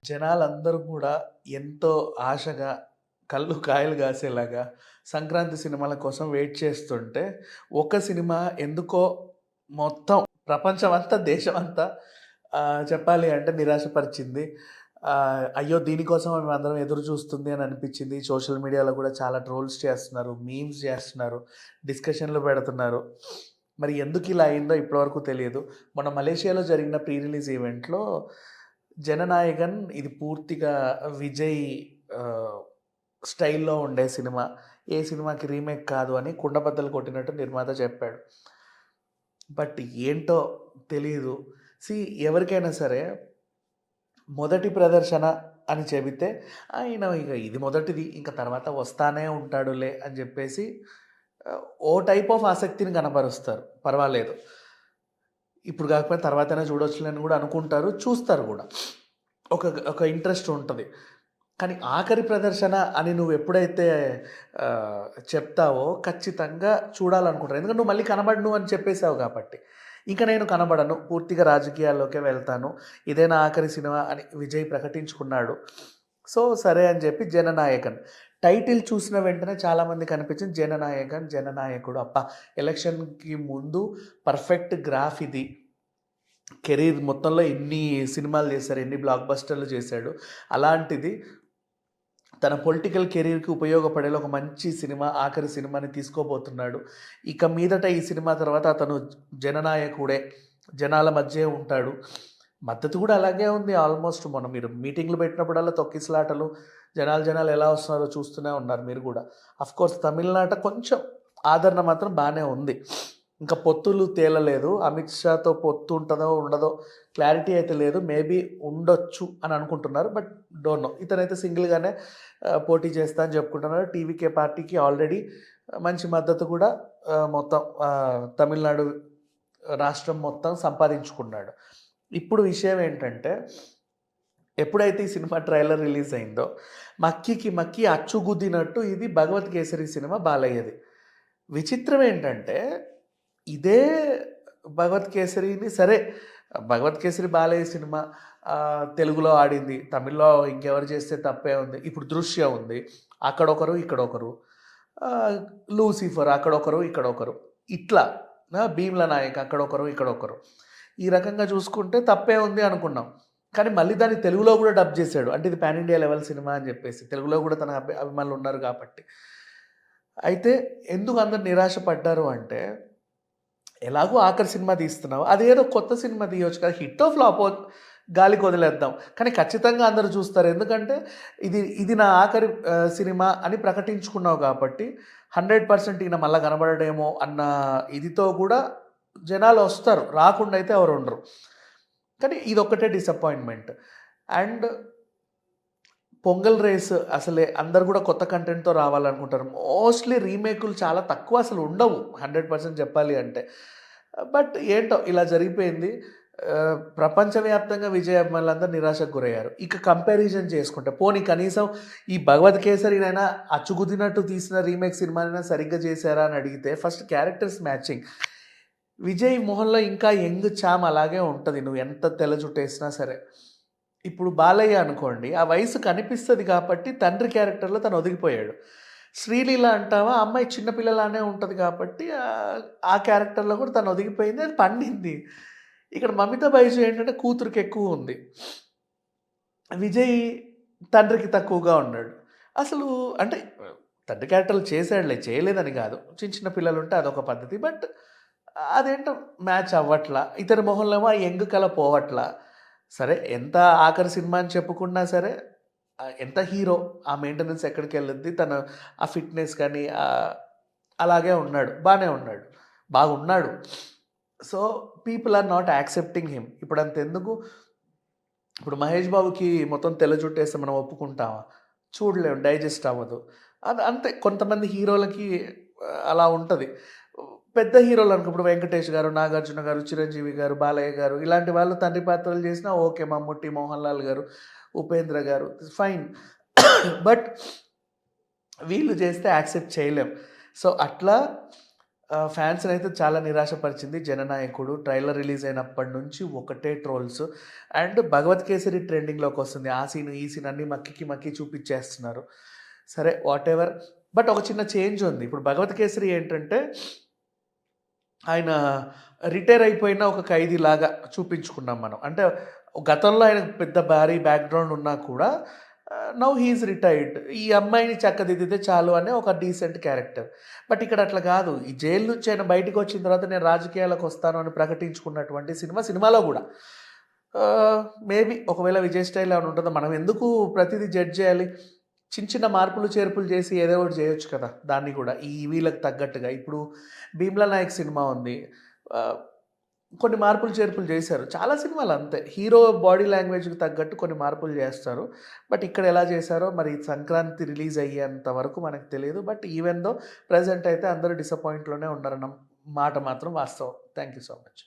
జనాలందరూ కూడా ఎంతో ఆశగా, కళ్ళు కాయలు కాసేలాగా సంక్రాంతి సినిమాల కోసం వెయిట్ చేస్తుంటే, ఒక సినిమా ఎందుకో మొత్తం ప్రపంచమంతా, దేశమంతా చెప్పాలి అంటే నిరాశపరిచింది. అయ్యో! దీనికోసమా మేమందరం ఎదురు చూస్తుంది అని అనిపించింది. సోషల్ మీడియాలో కూడా చాలా ట్రోల్స్ చేస్తున్నారు, మీమ్స్ చేస్తున్నారు, డిస్కషన్‌లు పెడుతున్నారు. మరి ఎందుకిలా అయిందో ఇప్పటివరకు తెలియదు. మొన్న మలేషియాలో జరిగిన ప్రీ రిలీజ్ ఈవెంట్‌లో 'జననాయకన్' ఇది పూర్తిగా విజయ్ ఆహ్, స్టైల్‌లో ఉండే సినిమా. ఏ సినిమాకి రీమేక్ కాదు అని కుండబద్దలు కొట్టినట్టు నిర్మాత చెప్పాడు. బట్ ఏంటో తెలీదు. ఎవరికైనా సరే మొదటి ప్రదర్శన అని చెబితే ఆయన ఇక ఇది మొదటిది ఇంక తర్వాత వస్తానే ఉంటాడులే అని చెప్పేసి ఓ టైప్ ఆఫ్ ఆసక్తిని కనబరుస్తారు. పర్వాలేదు. ఇప్పుడు కాకపోయినా తర్వాతైనా చూడొచ్చులే అని కూడా అనుకుంటారు. చూస్తారు కూడా. ఒక ఒక ఇంట్రెస్ట్ ఉంటది. కానీ ఆఖరి ప్రదర్శన అని నువ్వు ఎప్పుడైతే చెప్తావో ఖచ్చితంగా చూడాలనుకుంటారు. ఎందుకంటే నువ్వు మళ్ళీ కనబడను అని చెప్పేసావు కాబట్టి. ఇంక నేను కనబడను. పూర్తిగా రాజకీయాల్లోకే వెళ్తాను. ఇదే నా ఆఖరి సినిమా అని విజయ్ ప్రకటించుకున్నాడు. సో, సరే అని చెప్పి 'జననాయకన్' టైటిల్ చూసిన వెంటనే చాలామందికి అనిపించింది 'జననాయకన్', 'జననాయకుడు' అబ్బా! ఎలక్షన్‌కి ముందు పర్ఫెక్ట్ గ్రాఫ్ ఇది. కెరీర్ మొత్తంలో ఎన్ని సినిమాలు చేశారు, ఎన్ని బ్లాక్ బస్టర్లు చేశాడు. అలాంటిది తన పొలిటికల్ కెరీర్‌కి ఉపయోగపడేలా ఒక మంచి సినిమా, ఆఖరి సినిమాని తీసుకోబోతున్నాడు. ఇక మీదట ఈ సినిమా తర్వాత అతను జననాయకుడే. జనాల మధ్యే ఉంటాడు. మద్దతు కూడా అలాగే ఉంది ఆల్మోస్ట్. మొన్న మీరు మీటింగ్‌లు పెట్టినప్పుడల్లా తొక్కిసలాటలు, జనాలు ఎలా వస్తున్నారో చూస్తూనే ఉన్నారు మీరు కూడా. అఫ్‌కోర్స్ తమిళనాట కొంచెం ఆదరణ మాత్రం బానే ఉంది. ఇంకా పొత్తులు తేలలేదు. అమిత్ షాతో పొత్తు ఉంటదో, ఉండదో క్లారిటీ అయితే లేదు. మేబీ ఉండొచ్చు అని అనుకుంటున్నారు. But don't know. ఇతనైతే సింగిల్‌గానే పోటీ చేస్తా అని చెప్పుకుంటున్నారు. టీవీకే పార్టీకి ఆల్రెడీ మంచి మద్దతు కూడా మొత్తం తమిళనాడు రాష్ట్రం మొత్తం సంపాదించుకున్నాడు. ఇప్పుడు విషయం ఏంటంటే, ఎప్పుడైతే ఈ సినిమా ట్రైలర్ రిలీజ్ అయిందో, మక్కి అచ్చుగుద్దినట్టు ఇది భగవత్ కేసరి సినిమా బాలయ్యది. విచిత్రం ఏంటంటే, ఇదే భగవత్ కేసరిని సరే, భగవత్ కేసరి బాలయ్య సినిమా తెలుగులో ఆడింది. తమిళ్లో ఇంకెవరు చేస్తే తప్పే ఉంది. ఇప్పుడు 'దృశ్య' ఉంది. అక్కడొకరు, ఇక్కడొకరు. లూసిఫర్ అక్కడొకరు, ఇక్కడొకరు. ఇట్లా 'భీమ్ల నాయక్' అక్కడొకరు, ఇక్కడొకరు. ఈ రకంగా చూసుకుంటే తప్పే ఉంది అనుకున్నాం. కానీ మళ్ళీ దాన్ని తెలుగులో కూడా డబ్ చేశాడు. అంటే ఇది పాన్ ఇండియా లెవెల్ సినిమా అని చెప్పేసి. తెలుగులో కూడా తన అభిమానులు ఉన్నారు కాబట్టి. అయితే ఎందుకు అందరు నిరాశపడ్డారు అంటే, ఎలాగో ఆఖరి సినిమా తీస్తున్నావు, అదేదో కొత్త సినిమా తీయొచ్చు కదా, హిట్టో ఫ్లాపో గాలికి వదిలేద్దాం. కానీ ఖచ్చితంగా అందరూ చూస్తారు. ఎందుకంటే ఇది నా ఆఖరి సినిమా అని ప్రకటించుకున్నావు కాబట్టి 100% ఈయన మళ్ళా కనబడడేమో అన్న ఇదితో కూడా జనాలు వస్తారు. రాకుండా అయితే ఎవరు ఉండరు. కానీ ఇదొక్కటే డిసప్పాయింట్మెంట్. అండ్ పొంగల్ రేస్ అసలే అందరు కూడా కొత్త కంటెంట్‌తో రావాలనుకుంటారు. మోస్ట్‌లీ రీమేకులు చాలా తక్కువ, అసలు ఉండవు 100% చెప్పాలి అంటే. బట్ ఏంటో ఇలా జరిగిపోయింది. ప్రపంచవ్యాప్తంగా విజయ్ అభిమానులందరూ నిరాశకు గురయ్యారు. ఇక కంపారిజన్ చేసుకుంటే పోనీ కనీసం ఈ భగవత్ కేసరినైనా అచ్చుగుద్దినట్టు తీసిన రీమేక్ సినిమానైనా సరిగ్గా చేశారా అని అడిగితే ఫస్ట్ క్యారెక్టర్స్ మ్యాచింగ్. విజయ్ మొహంలో ఇంకా యంగ్ చామ్ అలాగే ఉంటది. నువ్వు ఎంత తెల్ల జుట్టేసినా సరే. ఇప్పుడు బాలయ్య అనుకోండి, ఆ వయసు కనిపిస్తది కాబట్టి తండ్రి క్యారెక్టర్‌లో తను ఒదిగిపోయాడు. శ్రీలీల అంటావా, ఆ అమ్మాయి చిన్న పిల్లలానే ఉంటది కాబట్టి ఆ క్యారెక్టర్‌లో కూడా తను ఒదిగిపోయింది. అది పండింది. ఇక్కడ మమితా బైజు ఏంటంటే కూతురికి ఎక్కువ ఉంది. విజయ్ తండ్రికి తక్కువగా ఉన్నాడు. అసలు అంటే తండ్రి క్యారెక్టర్లు చేశాడులే, చేయలేదని కాదు. చిన్న పిల్లలుంటే అదొక పద్ధతి. బట్ అదేంటో మ్యాచ్ అవ్వట్లా. ఇతని మొహంలో ఏమో ఆ యంగ్ కళ పోవట్లా. సరే ఎంత ఆఖరి సినిమా అని చెప్పుకున్నా సరే, ఎంత హీరో ఆ మెయింటెనెన్స్ ఎక్కడికెళ్ళుద్ది. తను ఆ ఫిట్‌నెస్ కానీ అలాగే ఉన్నాడు. బానే ఉన్నాడు. బాగున్నాడు. So, people are not accepting him. ఇప్పుడంతెందుకు, ఇప్పుడు మహేష్ బాబుకి మొత్తం తెల్ల జుట్టేస్తే మనం ఒప్పుకుంటామా? చూడలేం. డైజెస్ట్ అవ్వదు. అది అంతే. కొంతమంది హీరోలకి అలా ఉంటది. పెద్ద హీరోలు అనుకో, ఇప్పుడు వెంకటేష్ గారు, నాగార్జున గారు, చిరంజీవి గారు, బాలయ్య గారు ఇలాంటి వాళ్ళు తండ్రి పాత్రలు చేసినా ఓకే. మమ్ముట్టి, మోహన్ లాల్ గారు, ఉపేంద్ర గారు ఫైన్. బట్ వీళ్ళు చేస్తే యాక్సెప్ట్ చేయలేం. సో, అట్లా ఫ్యాన్స్‌ని అయితే చాలా నిరాశపరిచింది 'జననాయకుడు'. ట్రైలర్ రిలీజ్ అయినప్పటి నుంచి ఒకటే ట్రోల్స్. అండ్ 'భగవత్ కేసరి' ట్రెండింగ్‌లోకొస్తుంది. ఆ సీన్, ఈ సీన్ అన్నీ మక్కికి మక్కి చూపిచ్చేస్తున్నారు. సరే వాటెవర్. బట్ ఒక చిన్న చేంజ్ ఉంది. ఇప్పుడు 'భగవత్ కేసరి' ఏంటంటే ఆయన రిటైర్ అయిపోయిన ఒక ఖైదీలాగా చూపించుకున్నాం మనం. అంటే గతంలో ఆయనకు పెద్ద భారీ బ్యాక్‌గ్రౌండ్ ఉన్నా కూడా నౌ హీ ఈజ్ రిటైర్డ్. ఈ అమ్మాయిని చక్కదిద్దితే చాలు అనే ఒక డీసెంట్ క్యారెక్టర్. బట్ ఇక్కడ అట్లా కాదు. ఈ జైలు నుంచి ఆయన బయటికొచ్చిన తర్వాత నేను రాజకీయాలకొస్తాను అని ప్రకటించుకున్నటువంటి సినిమాలో గూడా మేబీ ఒకవేళ విజయ్ స్టైల్ ఏమైనా ఉంటుందో, మనం ఎందుకు ప్రతిదీ జడ్జ్ చేయాలి? చిన్న చిన్న మార్పులు, చేర్పులు చేసి ఏదో ఒకటి చేయొచ్చు కదా! దాన్ని కూడా ఈ వీళ్ళకి తగ్గట్టుగా. ఇప్పుడు 'భీమ్లా నాయక్' సినిమా ఉంది. ఆహ్, కొన్ని మార్పులు, చేర్పులు చేశారు. చాలా సినిమాలు అంతే. హీరో బాడీ లాంగ్వేజ్‌కి తగ్గట్టు కొన్ని మార్పులు చేస్తారు. బట్ ఇక్కడ ఎలా చేశారో మరి సంక్రాంతి రిలీజ్ అయ్యేంత వరకు మనకు తెలీదు. బట్ ఈవెన్ దో ప్రెజెంట్ అయితే అందరూ డిసప్పాయింట్‌లోనే ఉన్నారన్న మాట మాత్రం వాస్తవం. Thank you so much.